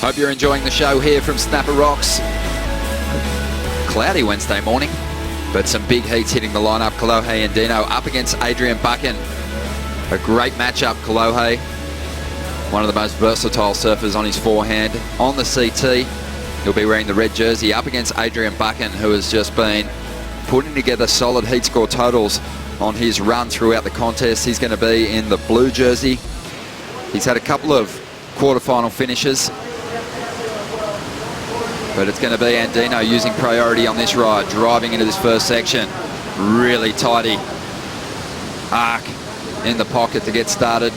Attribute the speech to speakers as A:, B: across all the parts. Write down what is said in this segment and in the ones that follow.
A: Hope you're enjoying the show here from Snapper Rocks. Cloudy Wednesday morning, but some big heats hitting the lineup. Kolohe Andino up against Adrian Buchan. A great matchup, Kolohe. One of the most versatile surfers on his forehand. On the CT, he'll be wearing the red jersey up against Adrian Buchan, who has just been putting together solid heat score totals on his run throughout the contest. He's going to be in the blue jersey. He's had a couple of quarterfinal finishes, but it's going to be Andino using priority on this ride, driving into this first section. Really tidy arc in the pocket to get started.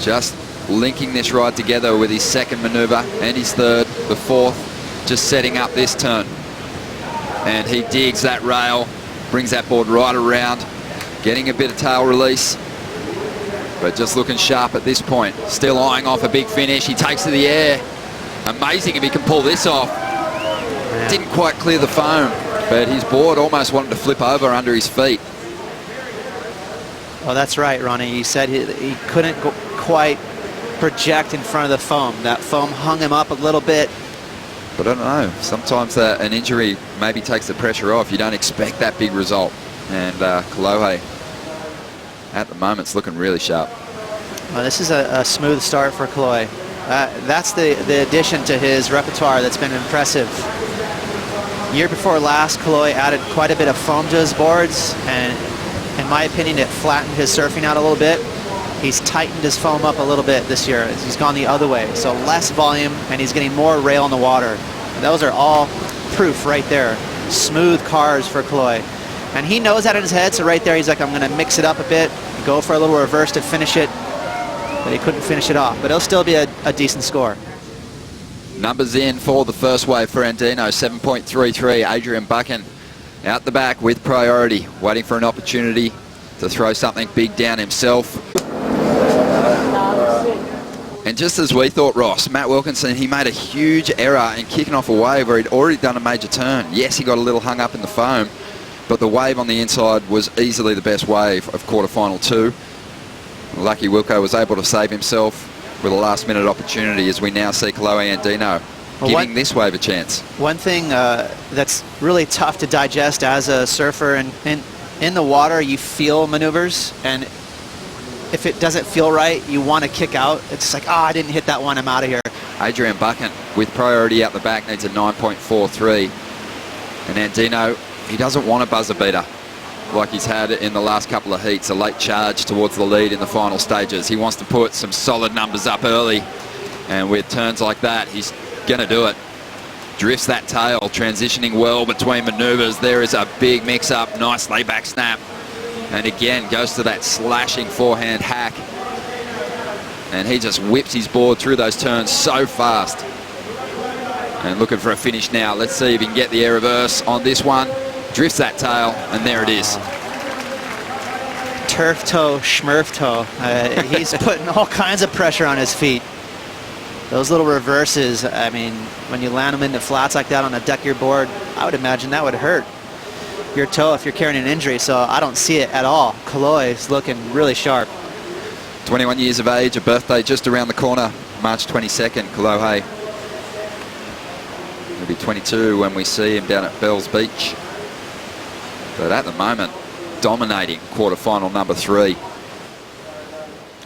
A: Just linking this ride together with his second maneuver and his third, the fourth, just setting up this turn. And he digs that rail, brings that board right around, getting a bit of tail release, but just looking sharp at this point. Still eyeing off a big finish. He takes to the air. Amazing if he can pull this off. Didn't quite clear the foam, but his board almost wanted to flip over under his feet.
B: Well, that's right, Ronnie. He said he couldn't quite project in front of the foam. That foam hung him up a little bit.
A: But I don't know, sometimes an injury maybe takes the pressure off. You don't expect that big result. And Kolohe, at the moment, is looking really sharp.
B: Well, this is a smooth start for Kolohe. That's the addition to his repertoire that's been impressive. Year before last, Kolohe added quite a bit of foam to his boards, and in my opinion, it flattened his surfing out a little bit. He's tightened his foam up a little bit this year. He's gone the other way, so less volume, and he's getting more rail in the water. And those are all proof right there. Smooth cars for Kolohe. And he knows that in his head, so right there he's like, I'm going to mix it up a bit, go for a little reverse to finish it. But he couldn't finish it off. But it'll still be a decent score.
A: Numbers in for the first wave for Andino, 7.33. Adrian Buchan out the back with priority, waiting for an opportunity to throw something big down himself. And just as we thought, Ross, Matt Wilkinson, he made a huge error in kicking off a wave where he'd already done a major turn. Yes, he got a little hung up in the foam, but the wave on the inside was easily the best wave of quarterfinal 2. Lucky Wilco was able to save himself with a last-minute opportunity, as we now see Kolohe Andino giving this wave a chance.
B: One thing that's really tough to digest as a surfer, and in the water you feel maneuvers, and if it doesn't feel right, you want to kick out. It's like, I didn't hit that one, I'm out of here.
A: Adrian Buchan with priority out the back needs a 9.43. And Andino, he doesn't want a buzzer beater like he's had in the last couple of heats, a late charge towards the lead in the final stages. He wants to put some solid numbers up early, and with turns like that, he's going to do it. Drifts that tail, transitioning well between maneuvers. There is a big mix-up, nice layback snap. And again, goes to that slashing forehand hack. And he just whips his board through those turns so fast. And looking for a finish now. Let's see if he can get the air reverse on this one. Drifts that tail, and there it is.
B: Turf toe, schmurf toe. He's putting all kinds of pressure on his feet. Those little reverses, I mean, when you land them into flats like that on a deck-gear board, I would imagine that would hurt your toe if you're carrying an injury, so I don't see it at all. Kolohe is looking really sharp.
A: 21 years of age, a birthday just around the corner, March 22nd, Kolohe. He'll be 22 when we see him down at Bells Beach. But at the moment, dominating quarterfinal number 3.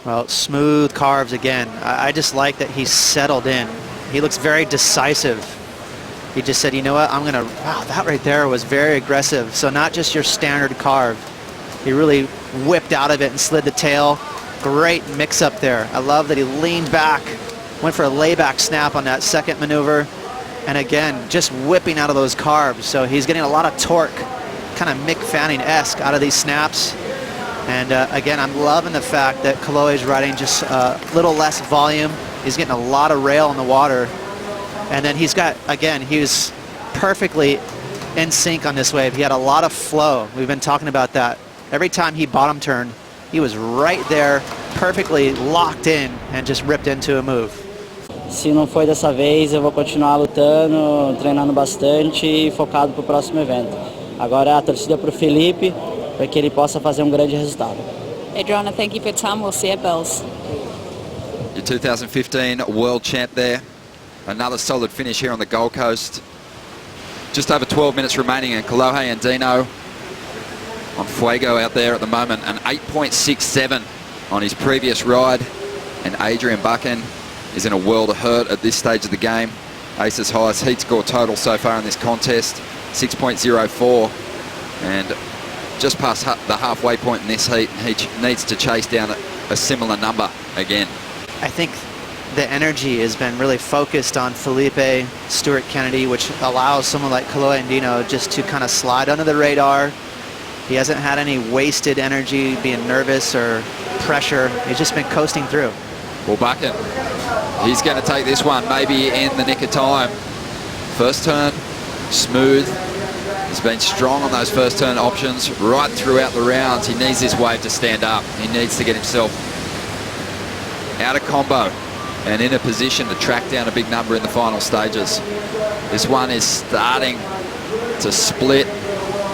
B: Well, smooth carves again. I just like that he's settled in. He looks very decisive. He just said, you know what, I'm going to, wow, that right there was very aggressive. So not just your standard carve. He really whipped out of it and slid the tail. Great mix up there. I love that he leaned back, went for a layback snap on that second maneuver. And again, just whipping out of those carves. So he's getting a lot of torque, kind of Mick Fanning-esque out of these snaps. And again, I'm loving the fact that Kolohe's riding just a little less volume. He's getting a lot of rail in the water. And then he's got, again, he was perfectly in sync on this wave. He had a lot of flow. We've been talking about that. Every time he bottom turned, he was right there, perfectly locked in, and just ripped into a move.
C: Se não foi dessa vez, eu vou continuar lutando, treinando bastante e focado para o próximo evento. Agora a torcida para o Felipe, para que ele possa fazer um grande resultado.
D: Adrian, thank you for your time. We'll see you at Bells.
A: Your 2015 world champ there. Another solid finish here on the Gold Coast. Just over 12 minutes remaining, and Kolohe Andino on Fuego out there at the moment. An 8.67 on his previous ride. And Adrian Buchan is in a world of hurt at this stage of the game. Ace's highest heat score total so far in this contest, 6.04. And just past the halfway point in this heat, he needs to chase down a similar number again.
B: I think the energy has been really focused on Felipe, Stuart Kennedy, which allows someone like Kolohe Andino just to kind of slide under the radar. He hasn't had any wasted energy being nervous or pressure. He's just been coasting through.
A: Well, Buchan, he's going to take this one maybe in the nick of time. First turn, smooth. He's been strong on those first turn options right throughout the rounds. He needs this wave to stand up. He needs to get himself out of combo and in a position to track down a big number in the final stages. This one is starting to split,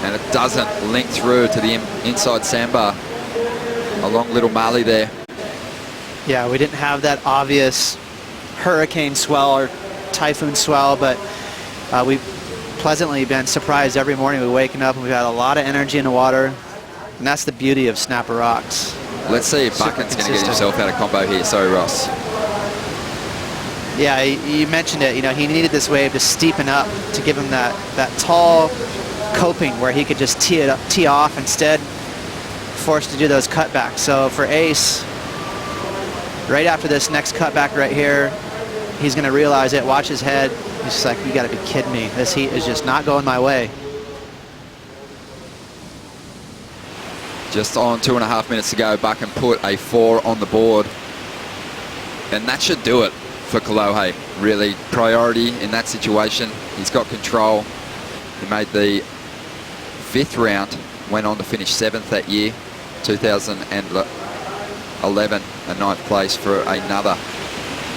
A: and it doesn't link through to the inside sandbar along Little Marley there.
B: Yeah, we didn't have that obvious hurricane swell or typhoon swell, but we've pleasantly been surprised every morning. We're waking up and we've had a lot of energy in the water, and that's the beauty of Snapper Rocks.
A: Let's see if Buchan's going to get himself out of combo here. Sorry, Ross.
B: Yeah, you mentioned it. You know, he needed this wave to steepen up to give him that tall coping where he could just tee off, instead forced to do those cutbacks. So for Ace, right after this next cutback right here, he's going to realize it, watch his head. He's just like, you got to be kidding me. This heat is just not going my way.
A: Just on 2.5 minutes to go, Buchan put a 4 on the board. And that should do it for Kolohe. Really, priority in that situation. He's got control. He made the 5th round, went on to finish 7th that year, 2011, a 9th place for another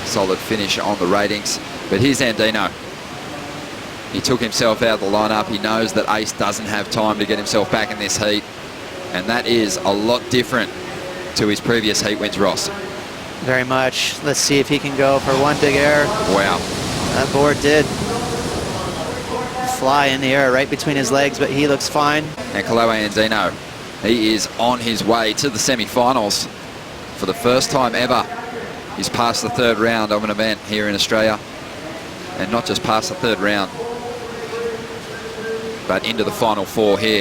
A: solid finish on the ratings. But here's Andino. He took himself out of the lineup. He knows that Ace doesn't have time to get himself back in this heat. And that is a lot different to his previous heat wins, Ross.
B: Very much. Let's see if he can go for one big air.
A: Wow.
B: That board did fly in the air right between his legs, but he looks fine.
A: And Kolohe Andino, he is on his way to the semi-finals for the first time ever. He's passed the 3rd round of an event here in Australia. And not just past the 3rd round, but into the final 4 here.